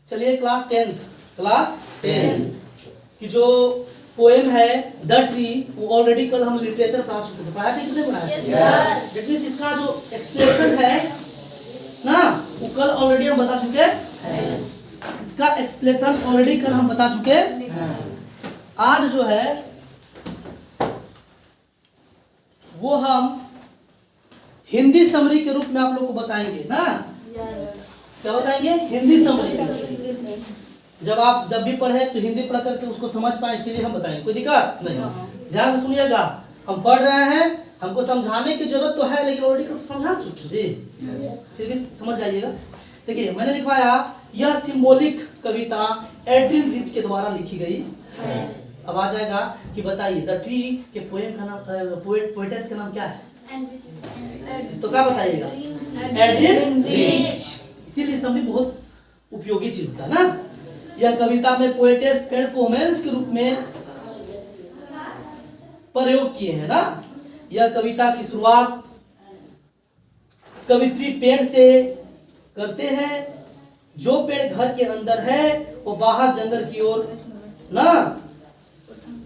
चलिए क्लास 10 की जो पोएम है द ट्री, वो ऑलरेडी कल हम लिटरेचर पढ़ा चुके थे। पढ़ा थे कितने पढ़ाया? दैट मींस इसका जो एक्सप्लेनेशन है ना, वो कल ऑलरेडी हम बता चुके हैं। इसका एक्सप्लेनेशन ऑलरेडी कल हम बता चुके हैं। आज जो है वो हम हिंदी समरी के रूप में आप लोग को बताएंगे ना। क्या बताएंगे? हिंदी समरी। जब भी पढ़े तो हिंदी पढ़ करके उसको समझ पाए, इसीलिए हम बताएंगे। कोई दिक्कत नहीं, ध्यान से सुनिएगा। हम पढ़ रहे हैं, हमको समझाने की जरूरत तो है, लेकिन ऑलरेडी समझा चुके जी, फिर भी समझ जाइएगा। देखिए मैंने लिखवाया, यह सिंबॉलिक कविता एड्रिन रिच के द्वारा लिखी गई। अब आ जाएगा कि बताइए द ट्री के पोएम का नाम, पोएटेस का नाम क्या है? तो क्या बताइएगा? Adrian rich. इसीलिए समरी बहुत उपयोगी चीज होता है ना। यह कविता में पोएटेस पेड़ को वुमेन्स के रूप में प्रयोग किए हैं ना। यह कविता की शुरुआत कवित्री पेड़ से करते हैं। जो पेड़ घर के अंदर है वो बाहर जंगल की ओर ना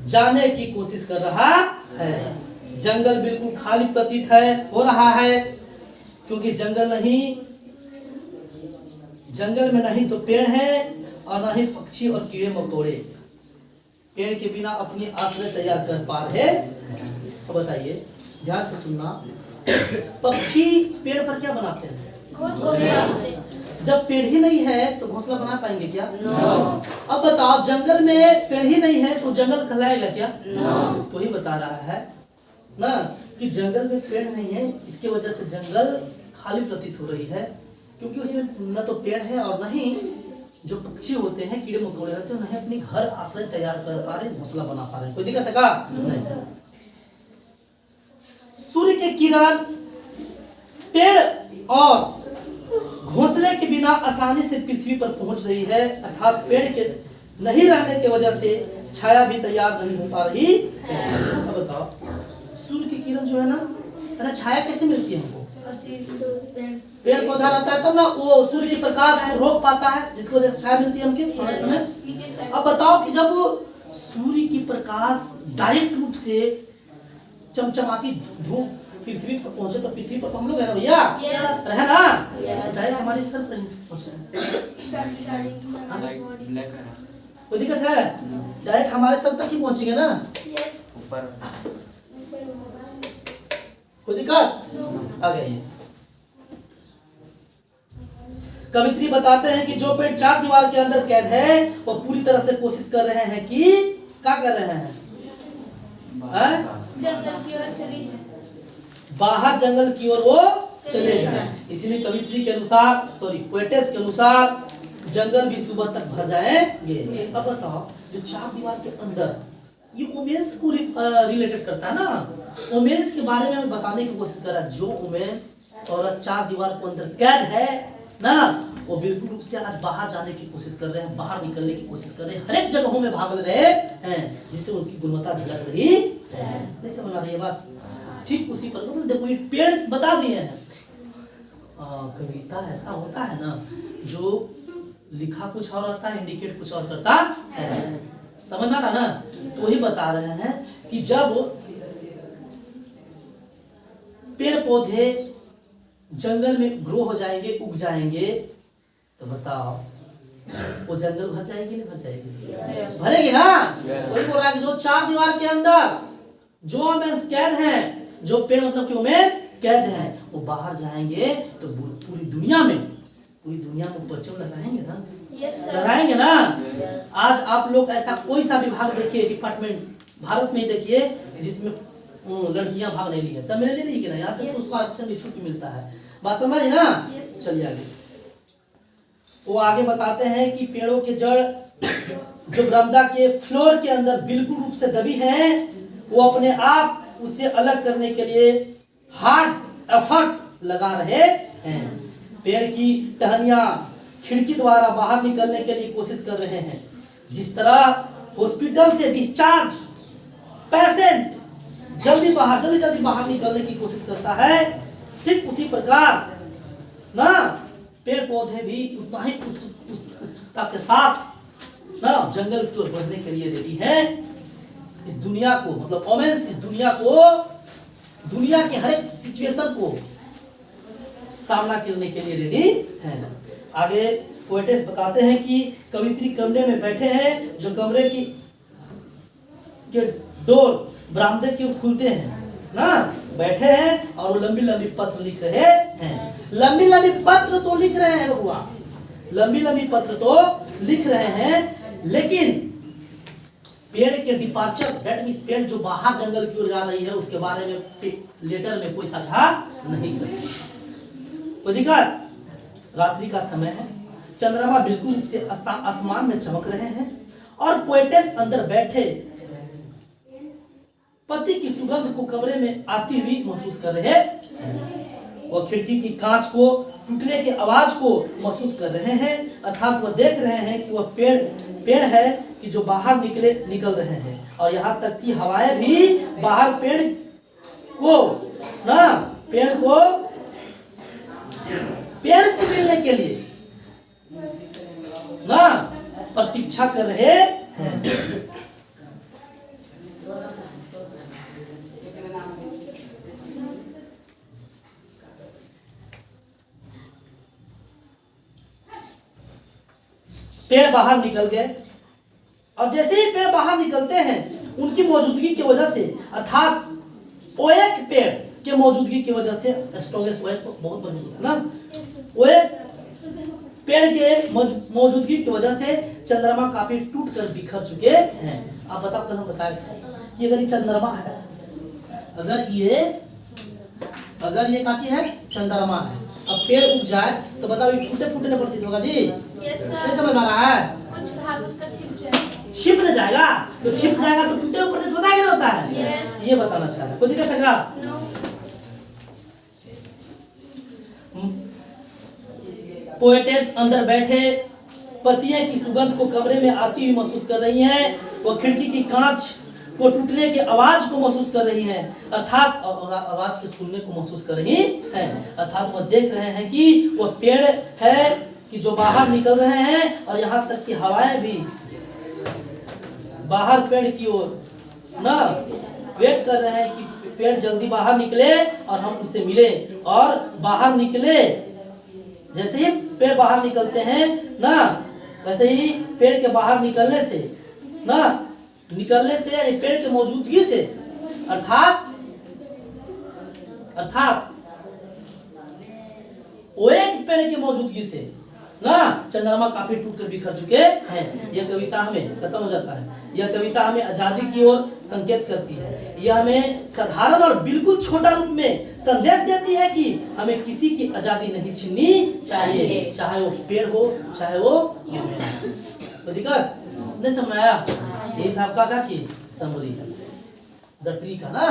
जाने की कोशिश कर रहा है। जंगल बिल्कुल खाली प्रतीत हो रहा है, क्योंकि जंगल में नहीं तो पेड़ है और न ही पक्षी और कीड़े मकोड़े पेड़ के बिना अपनी आश्रय तैयार कर पा रहे। तो बताइए, ध्यान से सुनना। पक्षी पेड़ पर क्या बनाते हैं? जब पेड़ ही नहीं है तो घोंसला बना पाएंगे क्या? अब बताओ, जंगल में पेड़ ही नहीं है तो जंगल कहलाएगा क्या? तो ही बता रहा है ना कि जंगल में पेड़ नहीं है, इसके वजह से जंगल खाली प्रतीत हो रही है, क्योंकि उसमें न तो पेड़ है और न ही जो पक्षी होते हैं, कीड़े मकोड़े होते हैं, उन्हें अपनी घर आश्रय तैयार कर पा रहे, घोंसला बना पा रहे। कोई दिक्कत है क्या? नहीं। सूर्य के किरण पेड़ और घोंसले के बिना आसानी से पृथ्वी पर पहुंच रही है, अर्थात पेड़ के नहीं रहने की वजह से छाया भी तैयार नहीं हो पा रही। अब बताओ, सूर्य की किरण जो है ना, अच्छा छाया कैसे मिलती है हमको? पेड़ पौधा रहता है तब ना वो सूर्य के प्रकाश को रोक पाता है, जिसकी वजह से छाया मिलती है हमके। अब बताओ कि जब वो सूर्य की प्रकाश डायरेक्ट रूप से चमचमाती धूप पृथ्वी पर पहुंचे, तो पृथ्वी पर तो हम लोग है ना भैया, है ना, डायरेक्ट हमारे सर पर पहुंचे। कोई दिक्कत है? डायरेक्ट हमारे सर तक ही पहुंचेंगे ना, ऊपर। कोई दिक्कत? आ गई। कवित्री बताते हैं कि जो पेड़ चार दीवार के अंदर कैद है, वो पूरी तरह से कोशिश कर रहे हैं कि क्या कर रहे हैं? जंगल की ओर चले जाएं। बाहर जंगल की ओर वो चले जाएं। इसीलिए कवित्री के अनुसार, पोएटेस के अनुसार, जंगल भी सुबह तक भर जाएंगे। अब बताओ, जो चार दीवार के अंदर, ये वुमेन्स को रिलेटेड करता है ना। वुमेन्स के बारे में बताने की कोशिश कर रहा है। जो वुमेन औरत चार दीवार के अंदर कैद है ना, वो बिल्कुल रूप से आज बाहर जाने की कोशिश कर रहे हैं, बाहर निकलने की कोशिश कर रहे हैं, हर एक जगहों में भाग रहे हैं, जिससे उनकी गुणवत्ता झलक रही है। नहीं समझ आ रही है बात? ठीक उसी पर मतलब देखो, ये पेड़ बता दिए हैं। कविता ऐसा होता है ना, जो लिखा कुछ और होता है, इंडिकेट कुछ और करता है। समझ में आ रहा ना? तो ही बता रहे हैं कि जब पेड़ पौधे जंगल में ग्रो हो जाएंगे, उग जाएंगे, तो बताओ वो जंगल भर जाएगी नहीं भर जाएगी? भरेगी ना। कोई बोल रहा है कि जो चार दीवार के अंदर जो वुमेन्स कैद हैं, जो पेड़ मतलब कि वुमेन कैद हैं, वो बाहर जाएंगे तो पूरी दुनिया में परचम लहराएंगे ना। लहराएंगे ना। आज आप लोग ऐसा कोई सा विभाग देखिए, डिपार्टमेंट भारत में ही देखिए, जिसमें लड़कियां भाग नहीं ली है। सब मिले नहीं कि ना, यहाँ तक उसको आरक्षण की छुट्टी मिलता है। बात समझ रही ना? चलिए आगे। वो आगे बताते हैं कि पेड़ों के जड़ जो बरामदा के फ्लोर के अंदर बिल्कुल रूप से दबी हैं, वो अपने आप उसे अलग करने के लिए हार्ड एफर्ट लगा रहे हैं। पेड़ की टहनियां खिड़की द्वारा बाहर निकलने के लिए कोशिश कर रहे हैं। जिस तरह हॉस्पिटल से डिस्चार्ज पेशेंट जल्दी बाहर निकलने की कोशिश करता है, ठीक उसी प्रकार ना पेड़ पौधे भी उतना ही उत्सुकता के साथ ना जंगल की ओर बढ़ने के लिए रेडी हैं। इस दुनिया को मतलब ओमेंस इस दुनिया को, दुनिया के हर एक सिचुएशन को सामना करने के लिए रेडी हैं। आगे पोएटेस बताते हैं कि कवित्री कमरे में बैठे हैं, जो कमरे की के डोर बरामदे के खुलते हैं ना, बैठे हैं और वो लंबी लंबी पत्र लिख रहे हैं। लंबी लंबी पत्र तो लिख रहे हैं बबुआ, लंबी लंबी पत्र तो लिख रहे हैं, लेकिन पेड़ के डिपार्चर दैट मींस पेड़ जो बाहर जंगल की ओर जा रही है उसके बारे में लेटर में कोई साझा नहीं करते। अधिकार रात्रि का समय है, चंद्रमा बिल्कुल से आसमान में चमक रहे हैं और पोएटेस अंदर बैठे पति की सुगंध को कमरे में आती हुई महसूस कर रहे हैं। वह खिड़की की कांच को टूटने की आवाज को महसूस कर रहे हैं, अर्थात वह देख रहे हैं कि वह पेड़ है कि जो बाहर निकल रहे हैं, और यहाँ तक कि हवाएं भी बाहर पेड़ से मिलने के लिए ना प्रतीक्षा कर रहे हैं। पेड़ बाहर निकल गए और जैसे ही पेड़ बाहर निकलते हैं उनकी मौजूदगी की वजह से, अर्थात ओएक पेड़ के मौजूदगी की वजह से, स्ट्रॉन्गेस्ट ओएक बहुत मजबूत है ना, ओएक पेड़ के मौजूदगी की वजह से चंद्रमा काफी टूटकर बिखर चुके हैं। आप बताओ, कल हम बताए कि अगर ये चंद्रमा है, अगर ये काची है चंद्रमा है, अब पेड़ उग जाए तो बताओ ये टूटे फूटने प्रतीत होगा जी? कैसे समझ आ रहा है? कुछ भाग उसका छिप न जाएगा तो छिप जाएगा तो टूटे प्रतीत होता है कि नहीं होता है? ये बताना चाह रहा है। कोई दिक्कत है क्या? पोएटेस अंदर बैठे पतिये की सुगंध को कमरे में आती हुई महसूस कर रही हैं। वह खिड़की की कांच को टूटने की आवाज को महसूस कर रही हैं, अर्थात आवाज के सुनने को महसूस कर रही हैं, अर्थात वह देख रहे हैं कि वह पेड़ है कि जो बाहर निकल रहे हैं, और यहाँ तक कि हवाएं भी बाहर पेड़ की ओर ना वेट कर रहे हैं कि पेड़ जल्दी बाहर निकले और हम उससे मिले। और बाहर निकले, जैसे ही पेड़ बाहर निकलते हैं ना, वैसे ही पेड़ के बाहर निकलने से यानी पेड़ के मौजूदगी से, अर्थात ओएक पेड़ की मौजूदगी से ना चंद्रमा काफी टूटकर बिखर चुके हैं। यह कविता हमें खत्म हो जाता है। यह कविता हमें आजादी की ओर संकेत करती है। यह हमें साधारण और बिल्कुल छोटा रूप में संदेश देती है कि हमें किसी की आजादी नहीं छीननी चाहिए, चाहे वो पेड़ हो चाहे वो दिक्कत नहीं। समझ आया? यही था आपका का चीज समरी द ट्री का ना।